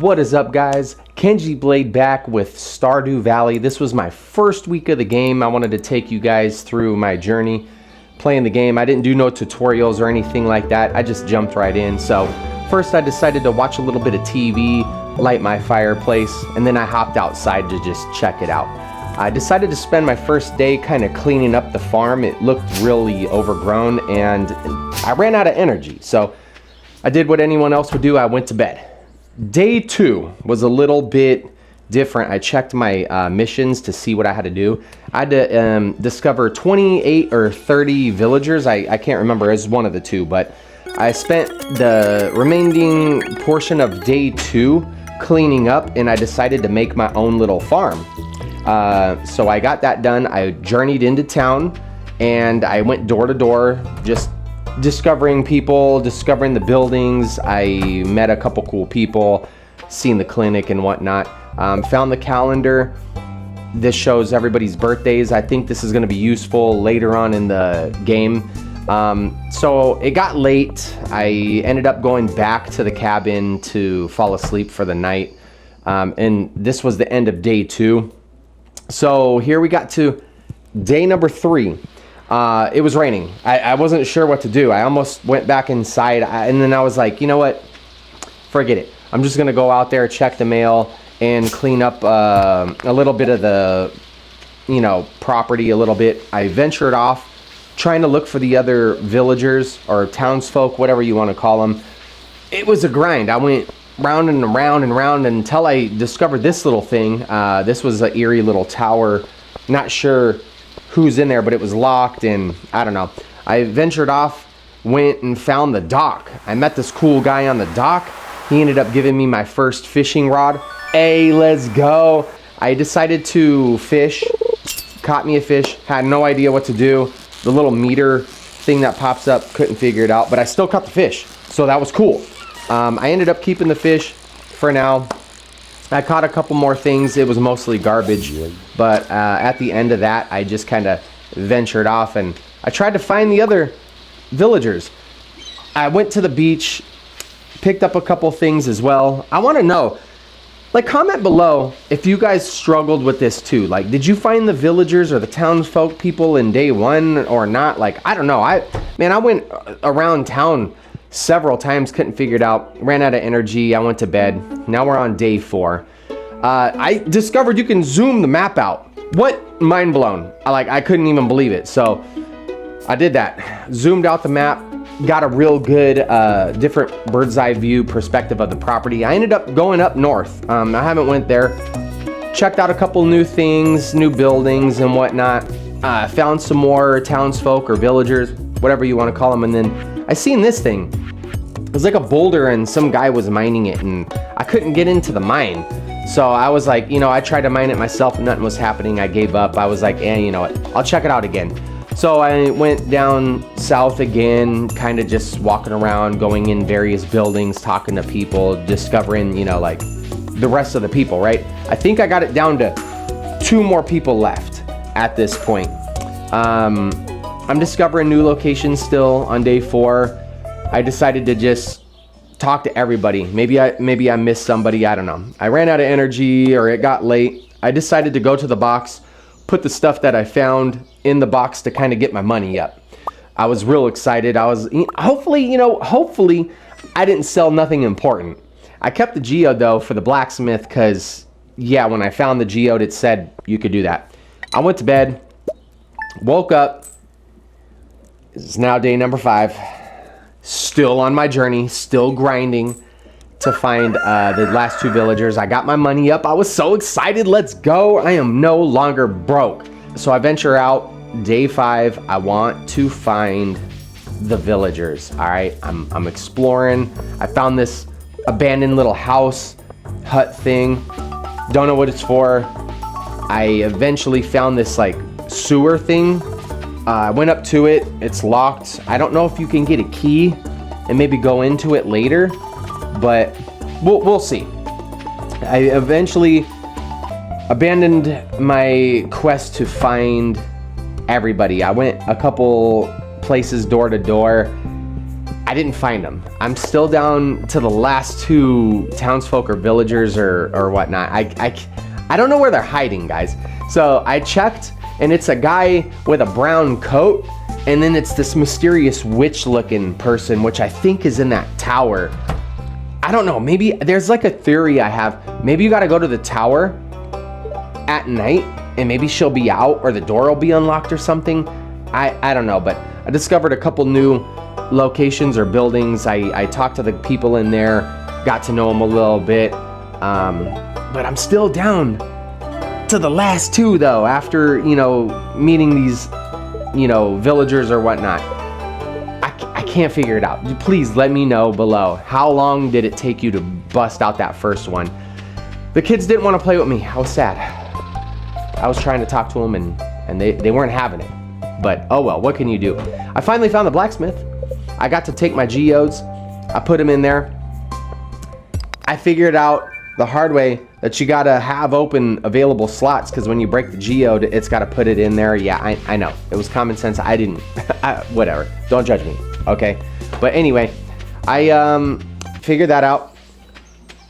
What is up, guys? Kenji Blade back with Stardew Valley. This was my first week of the game. I wanted to take you guys through my journey playing the game. I didn't do no tutorials or anything like that. I just jumped right in. So first I decided to watch a little bit of TV, light my fireplace, and then I hopped outside to just check it out. I decided to spend my first day kind of cleaning up the farm. It looked really overgrown and I ran out of energy. So I did what anyone else would do. I went to bed. Day 2 was a little bit different. I checked my missions to see what I had to do. I had to discover 28 or 30 villagers. I can't remember. It was one of the two, but I spent the remaining portion of day 2 cleaning up, and I decided to make my own little farm. So I got that done. I journeyed into town, and I went door to door, just discovering people, discovering the buildings. I met a couple cool people, seen the clinic and whatnot. Found the calendar. This shows everybody's birthdays. I think this is going to be useful later on in the game. So it got late. I ended up going back to the cabin to fall asleep for the night. And this was the end of day 2. So here we got to day number 3. It was raining. I wasn't sure what to do. I almost went back inside, and then I was like, you know what? Forget it. I'm just going to go out there, check the mail, and clean up a little bit of the, property a little bit. I ventured off, trying to look for the other villagers or townsfolk, whatever you want to call them. It was a grind. I went round and around and around until I discovered this little thing. This was an eerie little tower. Not sure who's in there, but it was locked, and I don't know. I ventured off, went and found the dock. I met this cool guy on the dock. He ended up giving me my first fishing rod. Hey, let's go. I decided to fish, caught me a fish, had no idea what to do. The little meter thing that pops up, couldn't figure it out, but I still caught the fish, so that was cool. I ended up keeping the fish for now. I caught a couple more things. It was mostly garbage, but at the end of that, I just kind of ventured off and I tried to find the other villagers. I went to the beach, picked up a couple things as well. I want to know, comment below if you guys struggled with this too. Did you find the villagers or the townsfolk people in day 1 or not? I don't know. I went around town several times, couldn't figure it out, ran out of energy. I went to bed. Now we're on day 4. I discovered you can zoom the map out. What? Mind blown. I couldn't even believe it. So I did that, zoomed out the map, got a real good different bird's eye view perspective of the property. I ended up going up north. I haven't went there. Checked out a couple new things, new buildings and whatnot. Found some more townsfolk or villagers, whatever you want to call them, and then I seen this thing. It was like a boulder and some guy was mining it, and I couldn't get into the mine. So I was like, I tried to mine it myself and nothing was happening. I gave up. I was like, you know what? I'll check it out again. So I went down south again, kind of just walking around, going in various buildings, talking to people, discovering, the rest of the people, right? I think I got it down to 2 more people left at this point. I'm discovering new locations still on day 4. I decided to just talk to everybody. Maybe I missed somebody. I don't know. I ran out of energy or it got late. I decided to go to the box, put the stuff that I found in the box to kind of get my money up. I was real excited. I was hopefully I didn't sell nothing important. I kept the geode though for the blacksmith because when I found the geode it said you could do that. I went to bed, woke up. It's now day number 5. Still on my journey, still grinding to find the last 2 villagers. I got my money up. I was so excited. Let's go. I am no longer broke. So I venture out. Day 5. I want to find the villagers. All right. I'm exploring. I found this abandoned little house hut thing. Don't know what it's for. I eventually found this sewer thing. I went up to it. It's locked. I don't know if you can get a key and maybe go into it later, but we'll see. I eventually abandoned my quest to find everybody. I went a couple places door to door. I I didn't find them. I'm still down to the last 2 townsfolk or villagers or whatnot. I don't know where they're hiding, guys. So I checked, and it's a guy with a brown coat, and then it's this mysterious witch-looking person, which I think is in that tower. I don't know, maybe there's like a theory I have. Maybe you gotta go to the tower at night, and maybe she'll be out, or the door will be unlocked or something. I don't know, but I discovered a couple new locations or buildings. I talked to the people in there, got to know them a little bit, but I'm still down to the last 2 though, after, you know, meeting these, you know, villagers or whatnot. I can't figure it out. Please let me know below. How long did it take you to bust out that first one? The kids didn't want to play with me. I was sad. I was trying to talk to them, and they weren't having it. But oh well, what can you do? I finally found the blacksmith. I got to take my geodes. I put them in there. I figured out the hard way that you gotta have open available slots, because when you break the geode, it's gotta put it in there. Yeah, I know. It was common sense. I didn't. Whatever. Don't judge me. Okay. But anyway, I figured that out.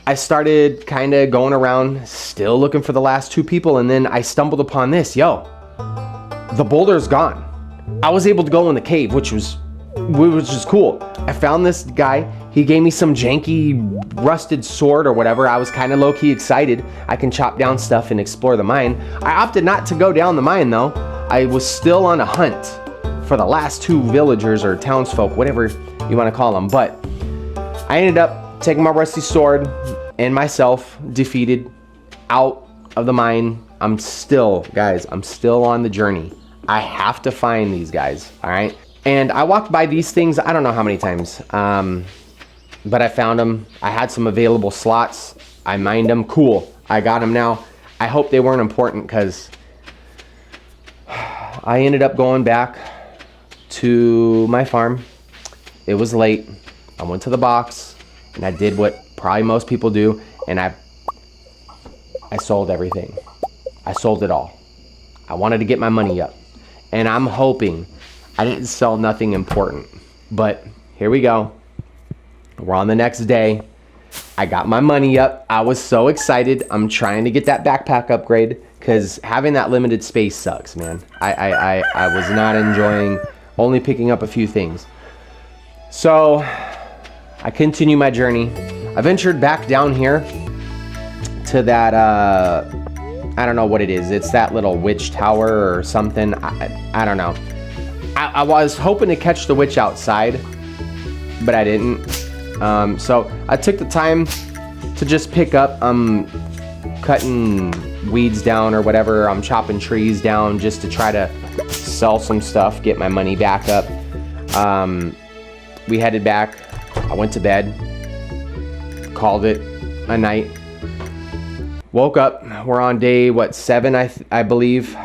I started kind of going around, still looking for the last 2 people, and then I stumbled upon this. Yo, the boulder's gone. I was able to go in the cave, which was just cool. I found this guy. He gave me some janky rusted sword or whatever. I was kind of low-key excited. I can chop down stuff and explore the mine. I opted not to go down the mine though. I was still on a hunt for the last 2 villagers or townsfolk, whatever you want to call them. But I ended up taking my rusty sword and myself defeated out of the mine. I'm still, guys, I'm still on the journey. I have to find these guys, all right? And I walked by these things, I don't know how many times, but I found them. I had some available slots. I mined them. Cool. I got them now. I hope they weren't important, because I ended up going back to my farm. It was late. I went to the box, and I did what probably most people do, and I sold everything. I sold it all. I wanted to get my money up, and I'm hoping I didn't sell nothing important. But here we go. We're on the next day. I got my money up. I was so excited. I'm trying to get that backpack upgrade, because having that limited space sucks, man. I was not enjoying only picking up a few things. So I continue my journey. I ventured back down here to that, I don't know what it is. It's that little witch tower or something. I don't know. I was hoping to catch the witch outside, but I didn't. So I took the time to just pick up. I'm cutting weeds down or whatever. I'm chopping trees down just to try to sell some stuff, get my money back up. We headed back. I went to bed, called it a night. Woke up. We're on day, 7, I believe.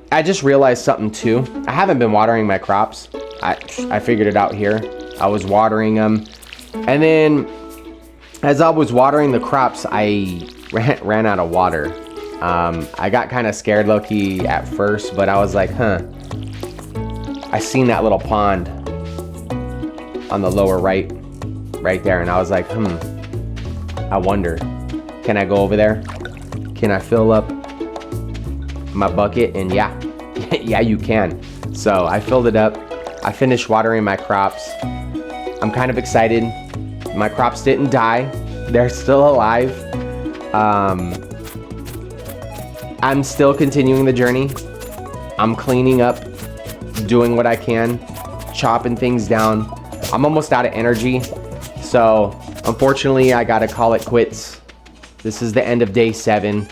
I just realized something too. I haven't been watering my crops. I figured it out here. I was watering them, and then as I was watering the crops, I ran out of water. I got kind of scared low-key at first, but I was like, I seen that little pond on the lower right there, and I was like, I wonder, can I go over there? Can I fill up my bucket? And yeah, yeah, you can. So I filled it up. I finished watering my crops. I'm kind of excited. My crops didn't die. They're still alive. I'm still continuing the journey. I'm cleaning up, doing what I can, chopping things down. I'm almost out of energy. So unfortunately, I gotta call it quits. This is the end of day 7.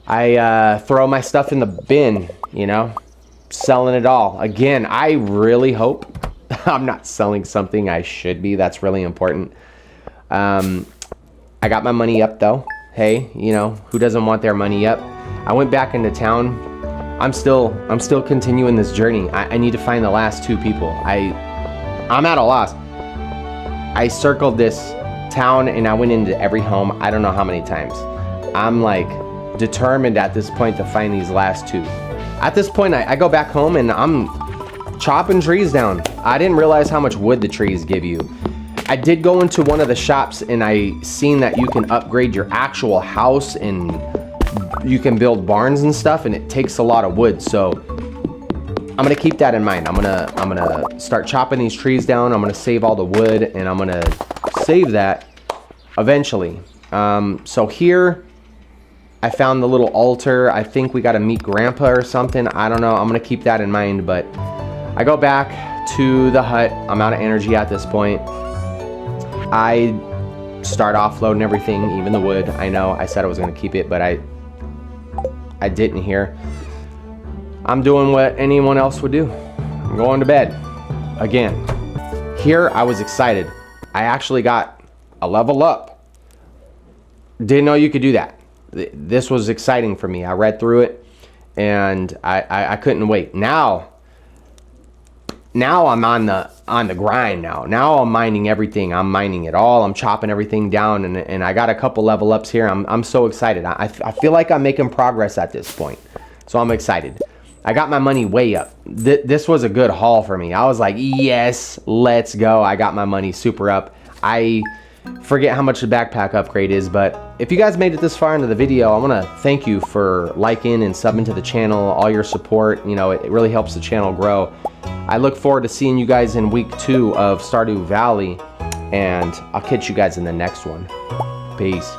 I throw my stuff in the bin, you know, selling it all. Again, I really hope I'm not selling something I should be. That's really important. I got my money up though. Hey, you know, who doesn't want their money up? I went back into town. I'm still continuing this journey. I need to find the last 2 people. I'm at a loss. I circled this town and I went into every home. I don't know how many times. I'm like determined at this point to find these last 2. At this point, I go back home and I'm chopping trees down. I didn't realize how much wood the trees give you. I did go into one of the shops and I seen that you can upgrade your actual house and you can build barns and stuff, and it takes a lot of wood. So I'm gonna keep that in mind. I'm gonna start chopping these trees down. I'm gonna save all the wood, and I'm gonna save that eventually. So here I found the little altar. I think we gotta meet Grandpa or something. I don't know. I'm gonna keep that in mind. But I go back to the hut. I'm out of energy at this point. I start offloading everything, even the wood. I know I said I was gonna keep it, but I didn't here. I'm doing what anyone else would do. I'm going to bed. Again, here I was excited. I actually got a level up. Didn't know you could do that. This was exciting for me. I read through it and I couldn't wait. Now I'm on the grind now. Now I'm mining everything. I'm mining it all. I'm chopping everything down, and I got a couple level ups here. I'm so excited. I feel like I'm making progress at this point. So I'm excited. I got my money way up. This was a good haul for me. I was like, yes, let's go. I got my money super up. I forget how much the backpack upgrade is, but if you guys made it this far into the video, I want to thank you for liking and subbing to the channel, all your support. You know, it really helps the channel grow. I look forward to seeing you guys in week 2 of Stardew Valley, and I'll catch you guys in the next one. Peace.